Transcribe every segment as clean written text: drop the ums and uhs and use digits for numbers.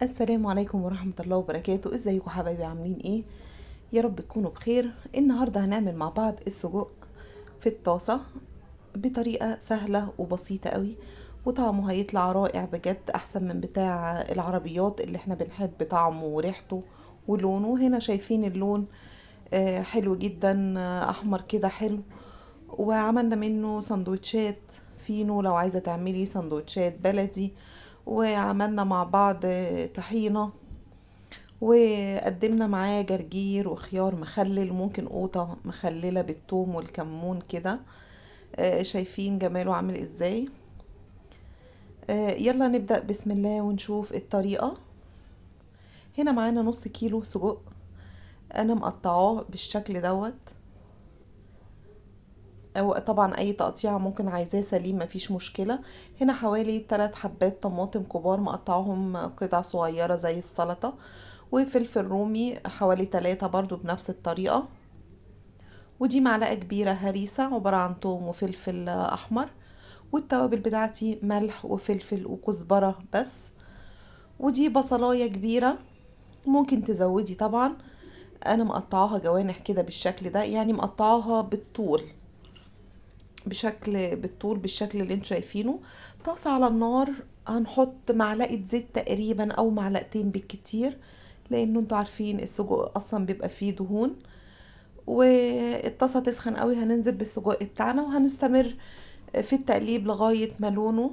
السلام عليكم ورحمة الله وبركاته. ازيكم حبايبي؟ عاملين ايه؟ يا رب تكونوا بخير. النهاردة هنعمل مع بعض السجق في الطاسة بطريقة سهلة وبسيطة قوي، وطعمه هيطلع رائع بجد، احسن من بتاع العربيات اللي احنا بنحب طعمه وريحته ولونه. هنا شايفين اللون حلو جدا، احمر كده حلو. وعملنا منه سندوتشات فينو لو عايزة تعملي سندوتشات بلدي. وعملنا مع بعض طحينة، وقدمنا معاه جرجير وخيار مخلل، وممكن قوطة مخللة بالثوم والكمون كده. شايفين جماله عامل ازاي؟ يلا نبدأ بسم الله ونشوف الطريقة. هنا معانا نص كيلو سجق، انا مقطعاه بالشكل دوت. او طبعا اي تقطيعة ممكن، عايزاه سليم مفيش مشكلة. هنا حوالي 3 حبات طماطم كبار مقطعهم قطع صغيرة زي السلطة، وفلفل رومي حوالي 3 برضو بنفس الطريقة. ودي معلقة كبيرة هريسة عبارة عن توم وفلفل أحمر. والتوابل بتاعتي ملح وفلفل وكزبرة بس. ودي بصلاية كبيرة، ممكن تزودي طبعا. أنا مقطعاها جوانح كده بالشكل ده، يعني مقطعاها بالطول، بالطول بالشكل اللي انتوا شايفينه. طاسة على النار، هنحط معلقة زيت تقريبا أو معلقتين بالكتير، لأنه انتوا عارفين السجق أصلا بيبقى فيه دهون. والطاسة تسخن قوي، هننزل بالسجق بتاعنا وهنستمر في التقليب لغاية ما لونه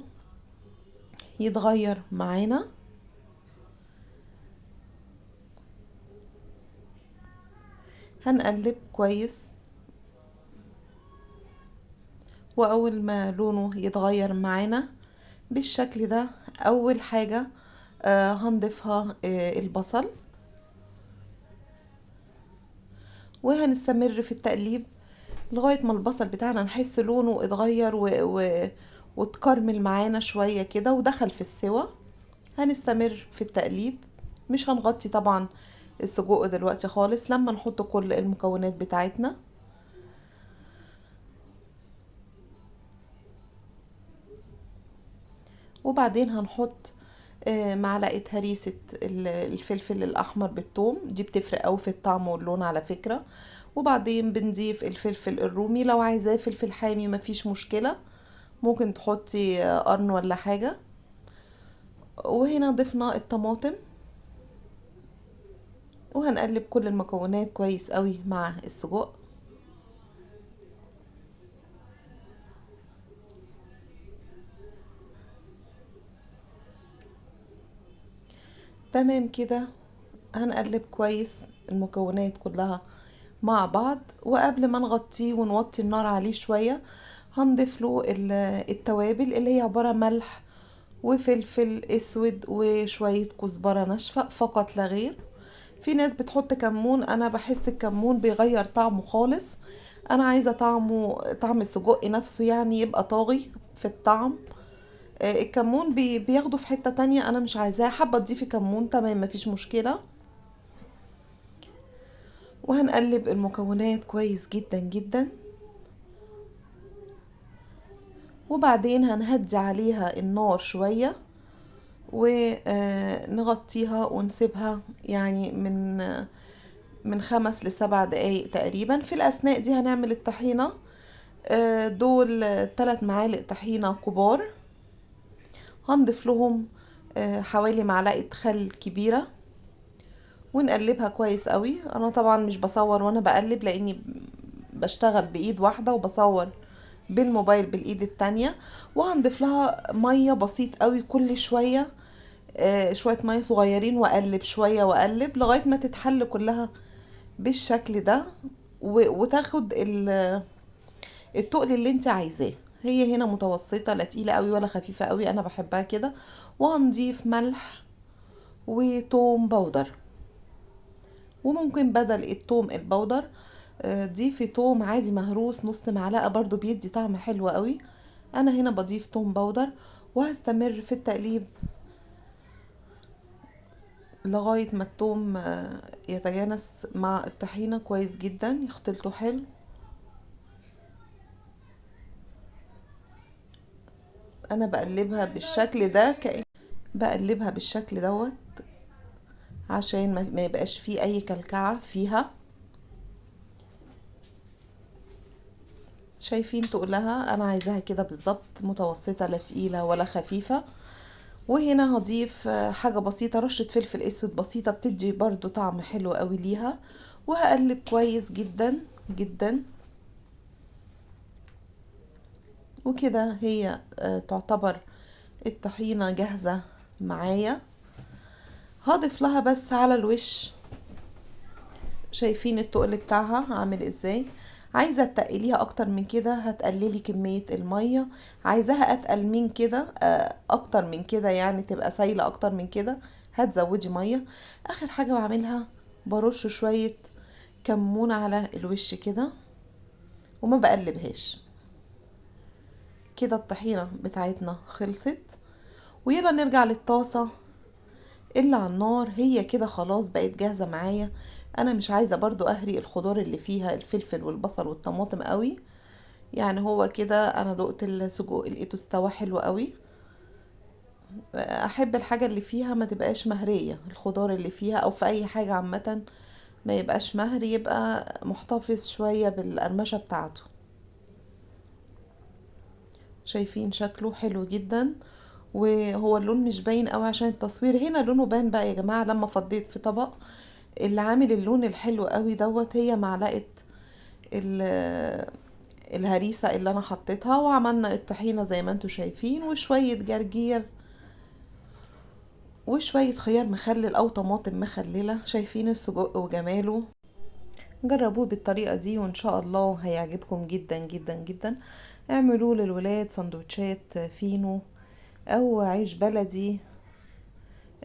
يتغير معانا. هنقلب كويس، واول ما لونه يتغير معانا بالشكل ده، اول حاجة هنضيفها البصل. وهنستمر في التقليب لغاية ما البصل بتاعنا نحس لونه اتغير وتكرمل معانا شوية كده ودخل في السوا. هنستمر في التقليب، مش هنغطي طبعا السجق دلوقتي خالص لما نحط كل المكونات بتاعتنا. وبعدين هنحط معلقة هريسة الفلفل الأحمر بالثوم، دي بتفرق أوي في الطعم واللون على فكرة. وبعدين بنضيف الفلفل الرومي، لو عايزاه فلفل حامي مفيش مشكلة، ممكن تحطي قرن ولا حاجة. وهنا ضفنا الطماطم، وهنقلب كل المكونات كويس قوي مع السجق. تمام كده، هنقلب كويس المكونات كلها مع بعض. وقبل ما نغطيه ونوطي النار عليه شوية، هنضيف له التوابل اللي هي عبارة ملح وفلفل اسود وشوية كزبرة ناشفة فقط لا غير. في ناس بتحط كمون، انا بحس الكمون بيغير طعمه خالص. انا عايزة طعم السجق نفسه يعني يبقى طاغي في الطعم. الكمون بياخده في حتة تانية، انا مش عايزاه. حابة تضيفي كمون تمام مفيش مشكلة. وهنقلب المكونات كويس جدا جدا، وبعدين هنهدي عليها النار شوية ونغطيها ونسيبها يعني من 5 ل7 دقايق تقريبا. في الأثناء دي هنعمل الطحينة. دول 3 معالق طحينة كبار، هنضيف لهم حوالي معلقة خل كبيرة، ونقلبها كويس قوي. انا طبعا مش بصور وانا بقلب، لاني بشتغل بايد واحدة وبصور بالموبايل بالايد التانية. وهنضيف لها مية بسيط قوي كل شوية، شوية مية صغيرين، واقلب شوية واقلب لغاية ما تتحل كلها بالشكل ده، وتاخد التقل اللي انت عايزاه. هي هنا متوسطة، لا تقيلة قوي ولا خفيفة قوي، انا بحبها كده. وهنضيف ملح وتوم بودر، وممكن بدل التوم البودر ضيفي توم عادي مهروس نص معلقة، برضو بيدي طعم حلو قوي. انا هنا بضيف توم بودر. وهستمر في التقليب لغاية ما التوم يتجانس مع الطحينة كويس جدا، يختلطوا حلو. انا بقلبها بالشكل ده، بقلبها بالشكل دوت عشان ما يبقاش فيه اي كلكعة فيها. شايفين تقلها انا عايزاها كده بالظبط، متوسطة لا تقيلة ولا خفيفة. وهنا هضيف حاجة بسيطة، رشة فلفل اسود بسيطة بتدي برضو طعم حلو قوي ليها. وهقلب كويس جدا جدا. وكده هي تعتبر الطحينة جاهزة معايا. هضيف لها بس على الوش. شايفين التقل بتاعها عامل ازاي؟ عايزة تقليها اكتر من كده هتقللي كمية المية، عايزاها اتقل من كده اكتر من كده يعني تبقى سايلة اكتر من كده هتزودي مية. اخر حاجة بعملها برش شوية كمون على الوش كده وما بقلبهاش. كده الطحينة بتاعتنا خلصت. ويلا نرجع للطاسة اللي على النار. هي كده خلاص بقت جاهزة معايا. انا مش عايزة برضو اهري الخضار اللي فيها، الفلفل والبصل والطماطم قوي. يعني هو كده انا دقت السجق لقيته استوى حلو قوي. احب الحاجة اللي فيها ما تبقاش مهرية، الخضار اللي فيها او في اي حاجة عامة ما يبقاش مهري، يبقى محتفظ شوية بالقرمشة بتاعته. شايفين شكله حلو جدا. وهو اللون مش باين قوي عشان التصوير، هنا لونه بان بقى يا جماعة لما فضيت في طبق. اللي عامل اللون الحلو قوي دوت هي معلقة الهريسة اللي انا حطيتها، وعملنا الطحينة زي ما انتوا شايفين، وشوية جرجير وشوية خيار مخلل او طماطم مخللة. شايفين السجق وجماله. جربوه بالطريقة دي وان شاء الله هيعجبكم جدا جدا جدا. اعملوه للولاد سندوتشات فينو او عيش بلدي،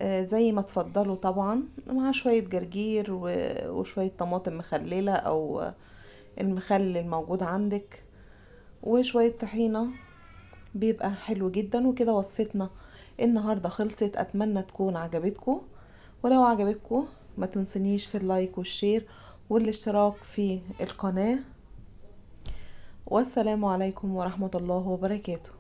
زي ما تفضلوا طبعا، مع شوية جرجير وشوية طماطم مخللة او المخلل الموجود عندك وشوية طحينة، بيبقى حلو جدا. وكده وصفتنا النهاردة خلصت. اتمنى تكون عجبتكم، ولو عجبتكم ما تنسونيش في اللايك والشير والاشتراك في القناة. والسلام عليكم ورحمة الله وبركاته.